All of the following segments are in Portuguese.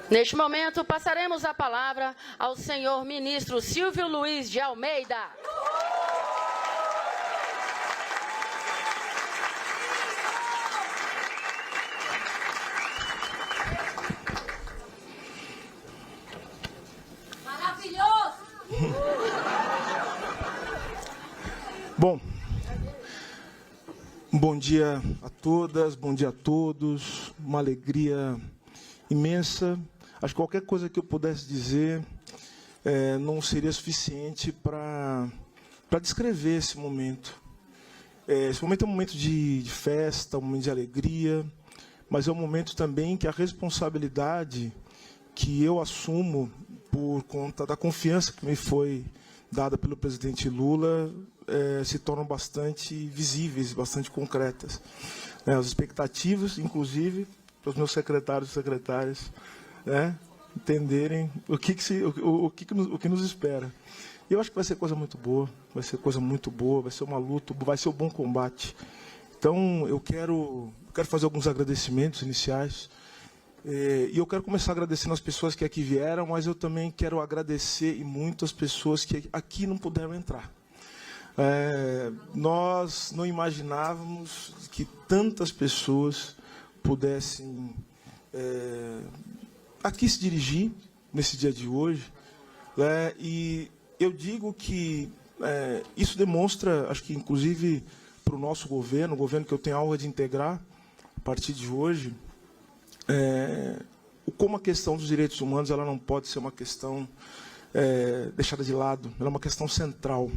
Neste momento, passaremos a palavra ao senhor ministro Silvio Luiz de Almeida. Bom, bom dia a todas, bom dia a todos, uma alegria imensa. Acho que qualquer coisa que eu pudesse dizer não seria suficiente para descrever esse momento. Esse momento é um momento de festa, um momento de alegria, mas é um momento também que a responsabilidade que eu assumo por conta da confiança que me foi dada pelo presidente Lula se tornam bastante visíveis, bastante concretas. As expectativas, inclusive, para os meus secretários e secretárias entenderem o que nos espera. E eu acho que vai ser coisa muito boa, vai ser coisa muito boa, vai ser uma luta, vai ser um bom combate. Então, eu quero fazer alguns agradecimentos iniciais. E eu quero começar agradecendo as pessoas que aqui vieram, mas eu também quero agradecer e muito as pessoas que aqui não puderam entrar. Nós não imaginávamos que tantas pessoas pudessem aqui se dirigir nesse dia de hoje. E eu digo que isso demonstra, acho que inclusive para o nosso governo, o governo que eu tenho a honra de integrar a partir de hoje, como a questão dos direitos humanos ela não pode ser uma questão deixada de lado, ela é uma questão central,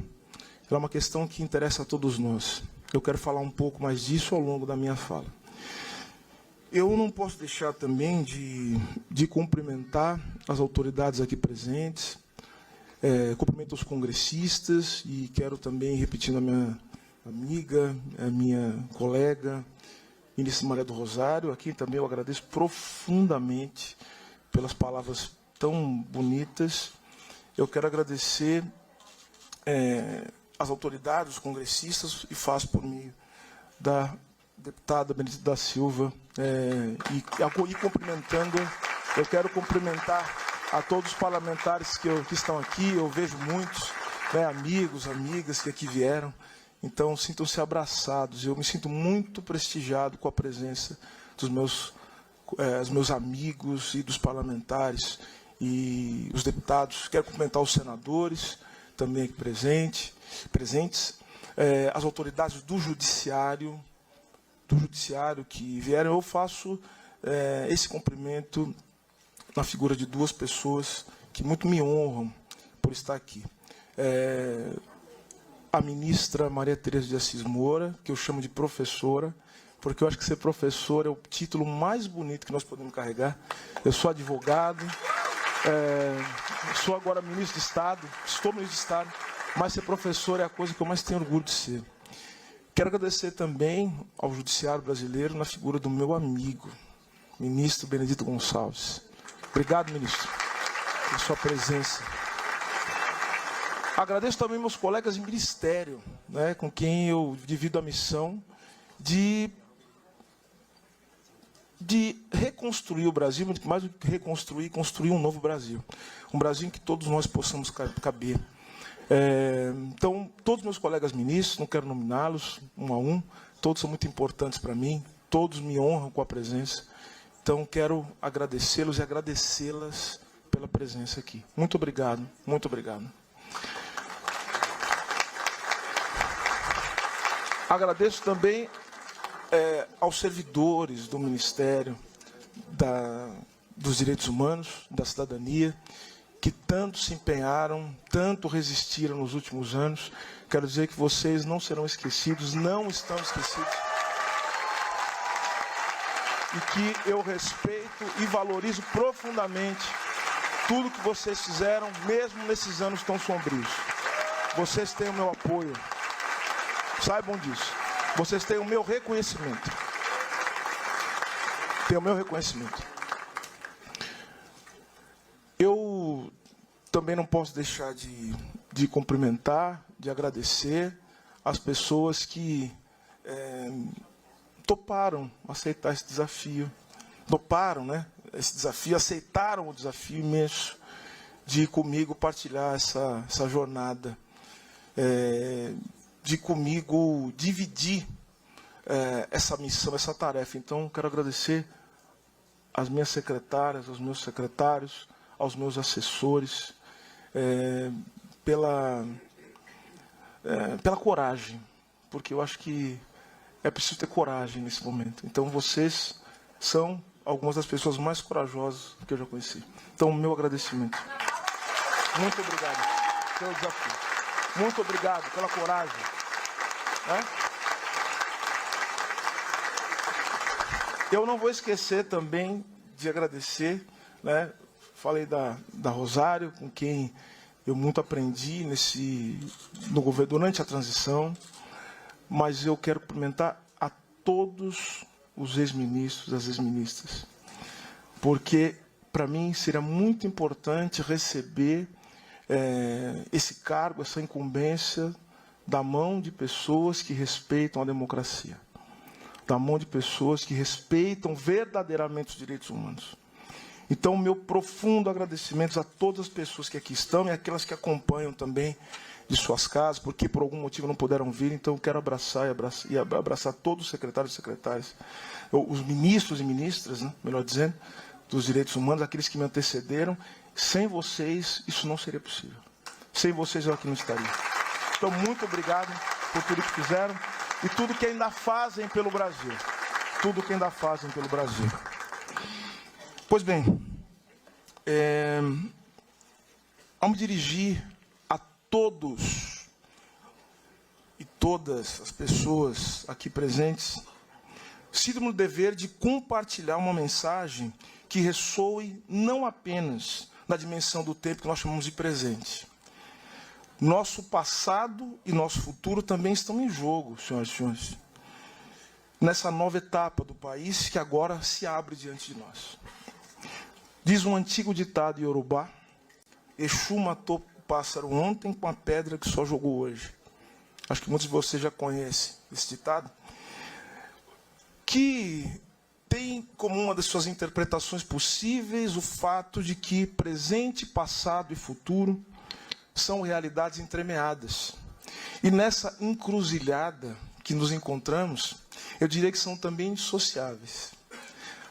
ela é uma questão que interessa a todos nós. Eu quero falar um pouco mais disso ao longo da minha fala. Eu não posso deixar também de cumprimentar as autoridades aqui presentes, cumprimento os congressistas e quero também, repetindo a minha amiga, a minha colega, ministra Maria do Rosário, aqui também eu agradeço profundamente pelas palavras tão bonitas. Eu quero agradecer as autoridades, os congressistas, e faço por meio da deputada Benedita da Silva, e cumprimentando, eu quero cumprimentar a todos os parlamentares que estão aqui, eu vejo muitos, amigos, amigas que aqui vieram, então sintam-se abraçados, eu me sinto muito prestigiado com a presença dos meus amigos e dos parlamentares e os deputados. Quero cumprimentar os senadores, também aqui presentes, as autoridades do judiciário que vieram. Eu faço esse cumprimento na figura de duas pessoas que muito me honram por estar aqui. A ministra Maria Tereza de Assis Moura, que eu chamo de professora, porque eu acho que ser professor é o título mais bonito que nós podemos carregar. Eu sou advogado, sou agora ministro de Estado, estou ministro de Estado, mas ser professor é a coisa que eu mais tenho orgulho de ser. Quero agradecer também ao Judiciário brasileiro na figura do meu amigo, ministro Benedito Gonçalves. Obrigado, ministro, pela sua presença. Agradeço também meus colegas de ministério, com quem eu divido a missão de reconstruir o Brasil, muito mais do que reconstruir, construir um novo Brasil. Um Brasil em que todos nós possamos caber. Então, todos meus colegas ministros, não quero nominá-los um a um, todos são muito importantes para mim, todos me honram com a presença. Então, quero agradecê-los e agradecê-las pela presença aqui. Muito obrigado, muito obrigado. Agradeço também aos servidores do Ministério dos Direitos Humanos, da Cidadania, que tanto se empenharam, tanto resistiram nos últimos anos. Quero dizer que vocês não serão esquecidos, não estão esquecidos. E que eu respeito e valorizo profundamente tudo que vocês fizeram, mesmo nesses anos tão sombrios. Vocês têm o meu apoio. Saibam disso. Vocês têm o meu reconhecimento. Têm o meu reconhecimento. Eu também não posso deixar de cumprimentar, de agradecer as pessoas que toparam aceitar esse desafio. Toparam, esse desafio, aceitaram o desafio imenso de comigo partilhar essa jornada, de comigo dividir essa missão, essa tarefa. Então, quero agradecer às minhas secretárias, aos meus secretários, aos meus assessores, pela coragem, porque eu acho que é preciso ter coragem nesse momento. Então, vocês são algumas das pessoas mais corajosas que eu já conheci. Então, meu agradecimento. Muito obrigado pelo desafio. Muito obrigado pela coragem. Eu não vou esquecer também de agradecer, falei da Rosário, com quem eu muito aprendi no governo durante a transição, mas eu quero cumprimentar a todos os ex-ministros, as ex-ministras, porque para mim seria muito importante receber esse cargo, essa incumbência da mão de pessoas que respeitam a democracia, da mão de pessoas que respeitam verdadeiramente os direitos humanos. Então, meu profundo agradecimento a todas as pessoas que aqui estão e aquelas que acompanham também de suas casas, porque por algum motivo não puderam vir. Então, eu quero abraçar todos os secretários e secretárias, os ministros e ministras, melhor dizendo, dos direitos humanos, aqueles que me antecederam. Sem vocês, isso não seria possível. Sem vocês, eu aqui não estaria. Então, muito obrigado por tudo que fizeram e tudo que ainda fazem pelo Brasil. Tudo que ainda fazem pelo Brasil. Pois bem, ao me dirigir a todos e todas as pessoas aqui presentes, sinto-me no dever de compartilhar uma mensagem que ressoe não apenas na dimensão do tempo que nós chamamos de presente. Nosso passado e nosso futuro também estão em jogo, senhoras e senhores, nessa nova etapa do país que agora se abre diante de nós. Diz um antigo ditado iorubá: Exu matou o pássaro ontem com a pedra que só jogou hoje. Acho que muitos de vocês já conhecem esse ditado, que tem como uma das suas interpretações possíveis o fato de que presente, passado e futuro são realidades entremeadas. E nessa encruzilhada que nos encontramos, eu diria que são também indissociáveis.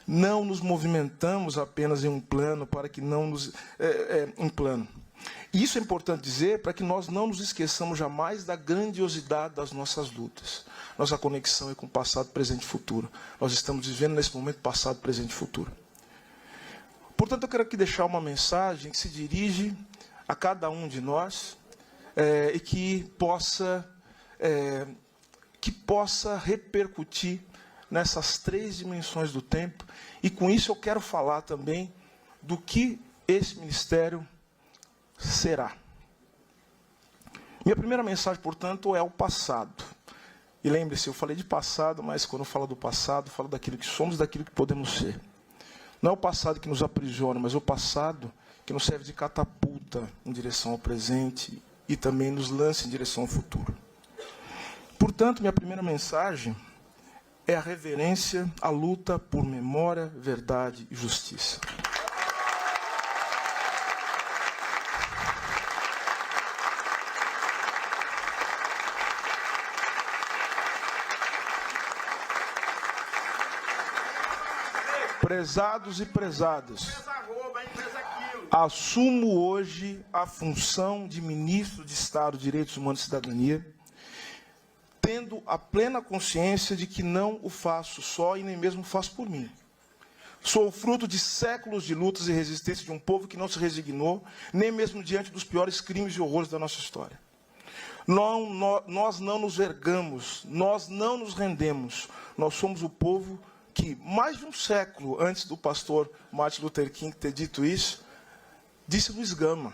Não nos movimentamos apenas em um plano para que não nos... um plano. E isso é importante dizer para que nós não nos esqueçamos jamais da grandiosidade das nossas lutas. Nossa conexão é com passado, presente e futuro. Nós estamos vivendo nesse momento passado, presente e futuro. Portanto, eu quero aqui deixar uma mensagem que se dirige a cada um de nós e que possa repercutir nessas três dimensões do tempo. E com isso eu quero falar também do que esse ministério será. Minha primeira mensagem, portanto, é o passado. E lembre-se, eu falei de passado, mas quando eu falo do passado, eu falo daquilo que somos, daquilo que podemos ser. Não é o passado que nos aprisiona, mas o passado que nos serve de catapulta em direção ao presente e também nos lança em direção ao futuro. Portanto, minha primeira mensagem é a reverência, a luta por memória, verdade e justiça. Prezados e prezadas, assumo hoje a função de ministro de Estado, Direitos Humanos e Cidadania, tendo a plena consciência de que não o faço só e nem mesmo faço por mim. Sou o fruto de séculos de lutas e resistência de um povo que não se resignou, nem mesmo diante dos piores crimes e horrores da nossa história. Nós não nos vergamos, nós não nos rendemos. Nós somos o povo que, mais de um século antes do pastor Martin Luther King ter dito isso, disse Luiz Gama,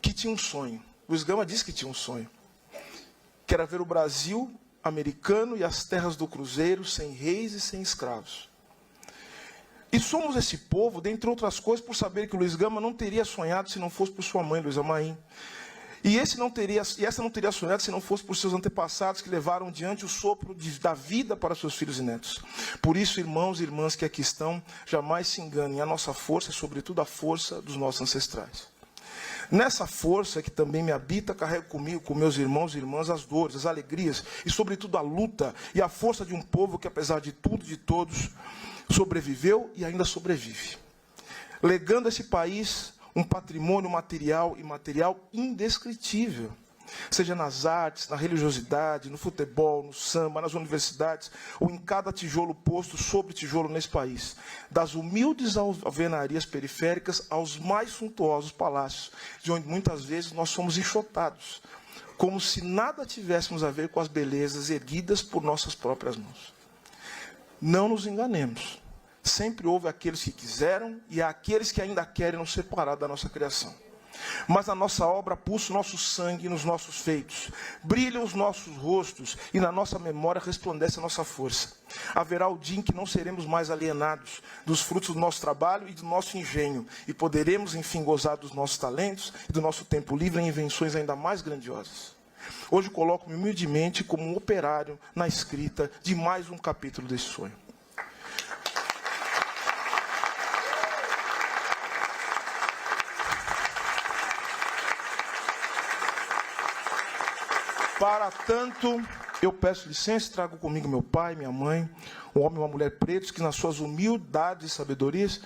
que tinha um sonho. Luiz Gama disse que tinha um sonho, que era ver o Brasil americano e as terras do Cruzeiro sem reis e sem escravos. E somos esse povo, dentre outras coisas, por saber que Luiz Gama não teria sonhado se não fosse por sua mãe, Luísa Maim. E essa não teria sonhado se não fosse por seus antepassados que levaram diante o sopro da vida para seus filhos e netos. Por isso, irmãos e irmãs que aqui estão, jamais se enganem. A nossa força é, sobretudo, a força dos nossos ancestrais. Nessa força que também me habita, carrego comigo, com meus irmãos e irmãs, as dores, as alegrias e, sobretudo, a luta e a força de um povo que, apesar de tudo e de todos, sobreviveu e ainda sobrevive. Legando a esse país um patrimônio material e imaterial indescritível, seja nas artes, na religiosidade, no futebol, no samba, nas universidades, ou em cada tijolo posto sobre tijolo nesse país, das humildes alvenarias periféricas aos mais suntuosos palácios, de onde muitas vezes nós somos enxotados, como se nada tivéssemos a ver com as belezas erguidas por nossas próprias mãos. Não nos enganemos. Sempre houve aqueles que quiseram e há aqueles que ainda querem nos separar da nossa criação. Mas a nossa obra pulsa o nosso sangue nos nossos feitos, brilham os nossos rostos e na nossa memória resplandece a nossa força. Haverá o dia em que não seremos mais alienados dos frutos do nosso trabalho e do nosso engenho e poderemos, enfim, gozar dos nossos talentos e do nosso tempo livre em invenções ainda mais grandiosas. Hoje coloco-me humildemente como um operário na escrita de mais um capítulo desse sonho. Para tanto, eu peço licença e trago comigo meu pai, minha mãe, um homem e uma mulher pretos que, nas suas humildades e sabedorias,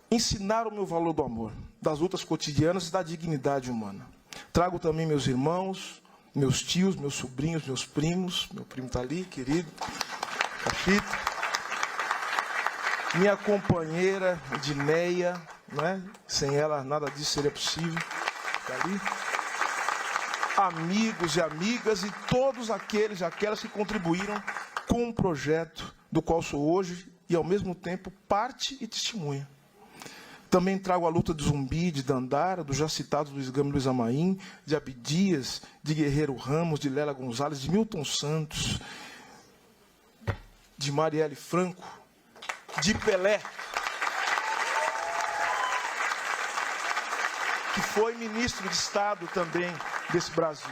ensinaram-me o valor do amor, das lutas cotidianas e da dignidade humana. Trago também meus irmãos, meus tios, meus sobrinhos, meus primos, meu primo está ali, querido, Cachito, minha companheira Edneia, né? Sem ela nada disso seria possível, está ali. Amigos e amigas e todos aqueles e aquelas que contribuíram com um projeto do qual sou hoje e, ao mesmo tempo, parte e testemunha. Também trago a luta de Zumbi, de Dandara, dos já citados Luiz Gama e Luiz Amaim, de Abdias, de Guerreiro Ramos, de Lélia Gonzalez, de Milton Santos, de Marielle Franco, de Pelé, que foi ministro de Estado também desse Brasil.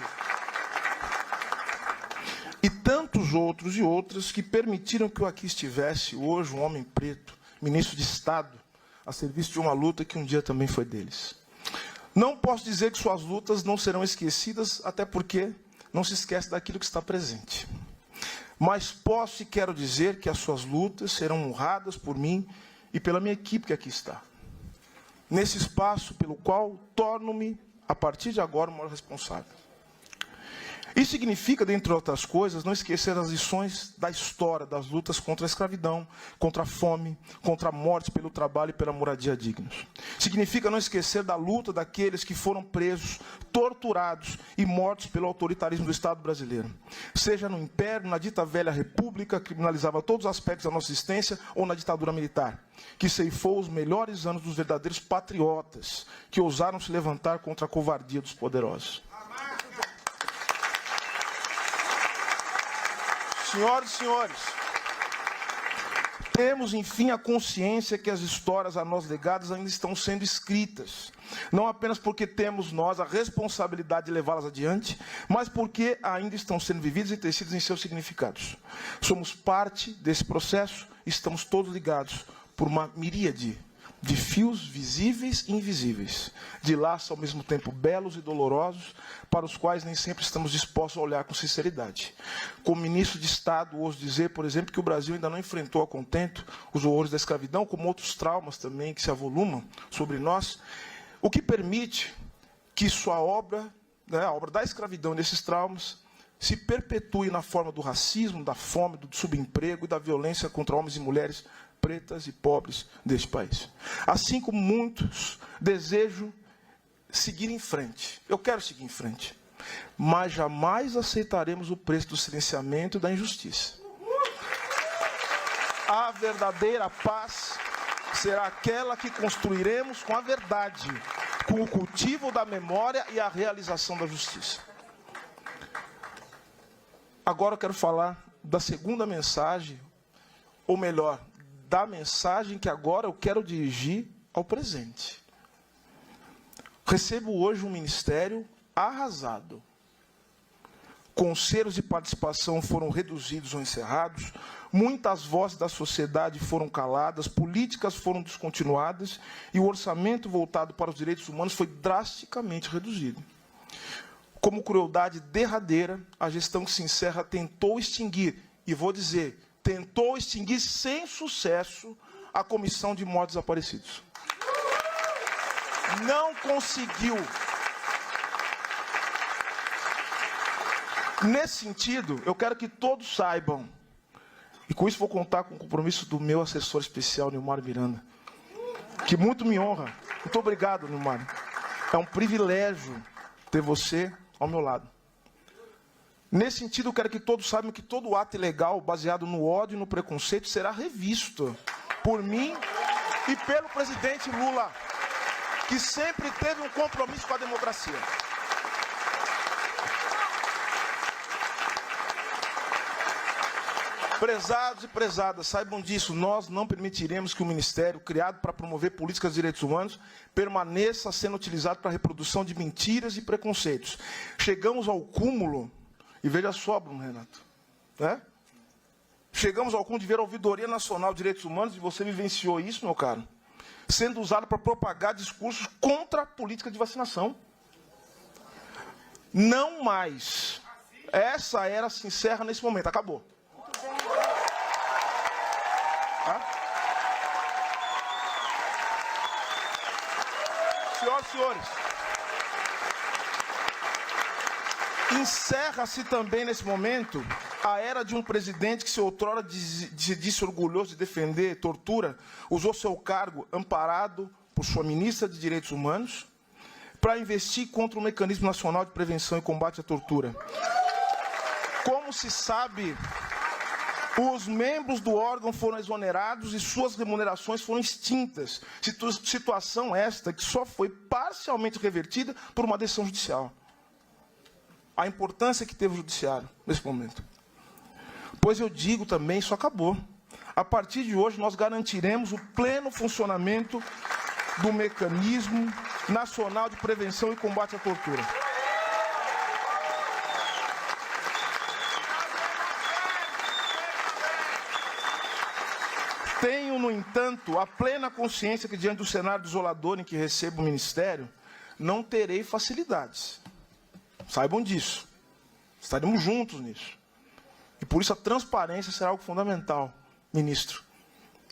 E tantos outros e outras que permitiram que eu aqui estivesse hoje, um homem preto, ministro de Estado, a serviço de uma luta que um dia também foi deles. Não posso dizer que suas lutas não serão esquecidas, até porque não se esquece daquilo que está presente. Mas posso e quero dizer que as suas lutas serão honradas por mim e pela minha equipe que aqui está. Nesse espaço pelo qual torno-me, a partir de agora, o maior responsável. Isso significa, dentre outras coisas, não esquecer as lições da história, das lutas contra a escravidão, contra a fome, contra a morte pelo trabalho e pela moradia dignos. Significa não esquecer da luta daqueles que foram presos, torturados e mortos pelo autoritarismo do Estado brasileiro. Seja no Império, na dita velha República, que criminalizava todos os aspectos da nossa existência, ou na ditadura militar, que ceifou os melhores anos dos verdadeiros patriotas, que ousaram se levantar contra a covardia dos poderosos. Senhoras e senhores, temos, enfim, a consciência que as histórias a nós legadas ainda estão sendo escritas. Não apenas porque temos nós a responsabilidade de levá-las adiante, mas porque ainda estão sendo vividas e tecidas em seus significados. Somos parte desse processo, estamos todos ligados por uma miríade de fios visíveis e invisíveis, de laços ao mesmo tempo belos e dolorosos, para os quais nem sempre estamos dispostos a olhar com sinceridade. Como ministro de Estado, ouso dizer, por exemplo, que o Brasil ainda não enfrentou a contento os horrores da escravidão, como outros traumas também que se avolumam sobre nós, o que permite que sua obra, né, a obra da escravidão desses traumas, se perpetue na forma do racismo, da fome, do subemprego e da violência contra homens e mulheres pretas e pobres deste país. Assim como muitos desejam seguir em frente. Eu quero seguir em frente. Mas jamais aceitaremos o preço do silenciamento e da injustiça. A verdadeira paz será aquela que construiremos com a verdade, com o cultivo da memória e a realização da justiça. Agora eu quero falar da segunda mensagem, ou melhor, da mensagem que agora eu quero dirigir ao presente. Recebo hoje um ministério arrasado. Conselhos de participação foram reduzidos ou encerrados, muitas vozes da sociedade foram caladas, políticas foram descontinuadas e o orçamento voltado para os direitos humanos foi drasticamente reduzido. Como crueldade derradeira, a gestão que se encerra tentou extinguir, e vou dizer, tentou extinguir sem sucesso a Comissão de Mortos Desaparecidos. Não conseguiu. Nesse sentido, eu quero que todos saibam, e com isso vou contar com o compromisso do meu assessor especial, Nilmar Miranda, que muito me honra. Muito obrigado, Nilmar. É um privilégio ter você ao meu lado. Nesse sentido, eu quero que todos saibam que todo ato ilegal baseado no ódio e no preconceito será revisto por mim e pelo presidente Lula, que sempre teve um compromisso com a democracia. Prezados e prezadas, saibam disso, nós não permitiremos que o Ministério, criado para promover políticas de direitos humanos, permaneça sendo utilizado para a reprodução de mentiras e preconceitos. Chegamos ao cúmulo, e veja só, Bruno Renato, né? Chegamos ao cúmulo de ver a Ouvidoria Nacional de Direitos Humanos, e você vivenciou isso, meu caro, sendo usado para propagar discursos contra a política de vacinação. Não mais. Essa era se encerra nesse momento, acabou. Senhoras e senhores, encerra-se também nesse momento a era de um presidente que, se outrora se disse orgulhoso de defender tortura, usou seu cargo amparado por sua ministra de Direitos Humanos para investir contra o Mecanismo Nacional de Prevenção e Combate à Tortura. Como se sabe, os membros do órgão foram exonerados e suas remunerações foram extintas. Situação esta que só foi parcialmente revertida por uma decisão judicial. A importância que teve o judiciário nesse momento. Pois eu digo também, isso acabou. A partir de hoje, nós garantiremos o pleno funcionamento do Mecanismo Nacional de Prevenção e Combate à Tortura. Tenho, no entanto, a plena consciência que, diante do cenário desolador em que recebo o Ministério, não terei facilidades. Saibam disso. Estaremos juntos nisso. E por isso a transparência será algo fundamental, ministro,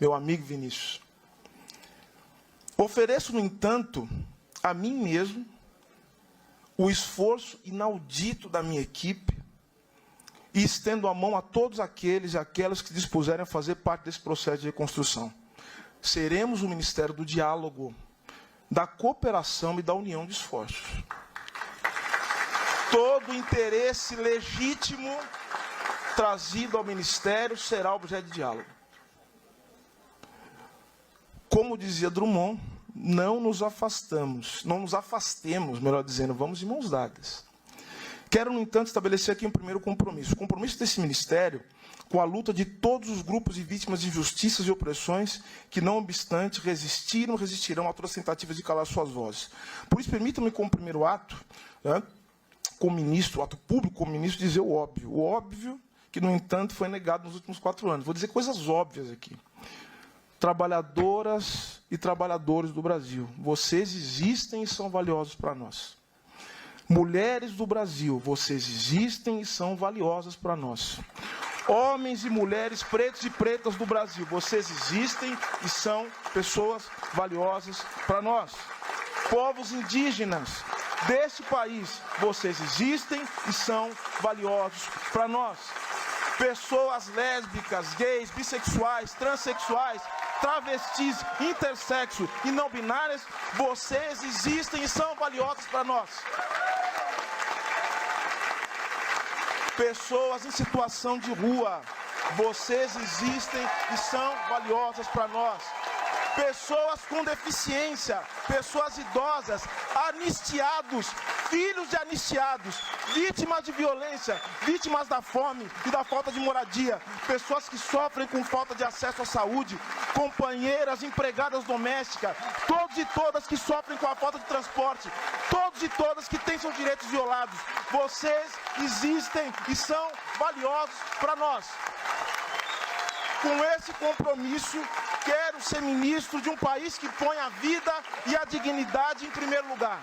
meu amigo Vinícius. Ofereço, no entanto, a mim mesmo, o esforço inaudito da minha equipe, e estendo a mão a todos aqueles e aquelas que dispuserem a fazer parte desse processo de reconstrução. Seremos o Ministério do Diálogo, da cooperação e da união de esforços. Todo interesse legítimo trazido ao Ministério será objeto de diálogo. Como dizia Drummond, não nos afastemos, melhor dizendo, vamos de mãos dadas. Quero, no entanto, estabelecer aqui um primeiro compromisso. O compromisso desse Ministério com a luta de todos os grupos e vítimas de injustiças e opressões que, não obstante, resistirão a todas as tentativas de calar suas vozes. Por isso, permitam-me, como primeiro ato, né, como ministro, ato público, como ministro, dizer o óbvio. O óbvio que, no entanto, foi negado nos últimos 4 anos. Vou dizer coisas óbvias aqui. Trabalhadoras e trabalhadores do Brasil, vocês existem e são valiosos para nós. Mulheres do Brasil, vocês existem e são valiosas para nós. Homens e mulheres, pretos e pretas do Brasil, vocês existem e são pessoas valiosas para nós. Povos indígenas deste país, vocês existem e são valiosos para nós. Pessoas lésbicas, gays, bissexuais, transexuais, travestis, intersexo e não binárias, vocês existem e são valiosas para nós. Pessoas em situação de rua, vocês existem e são valiosas para nós. pessoas com deficiência, pessoas idosas, anistiados, filhos de anistiados, vítimas de violência, vítimas da fome e da falta de moradia, pessoas que sofrem com falta de acesso à saúde, companheiras, empregadas domésticas, todos e todas que sofrem com a falta de transporte, todos e todas que têm seus direitos violados. Vocês existem e são valiosos para nós. Com esse compromisso, quero ser ministro de um país que põe a vida e a dignidade em primeiro lugar.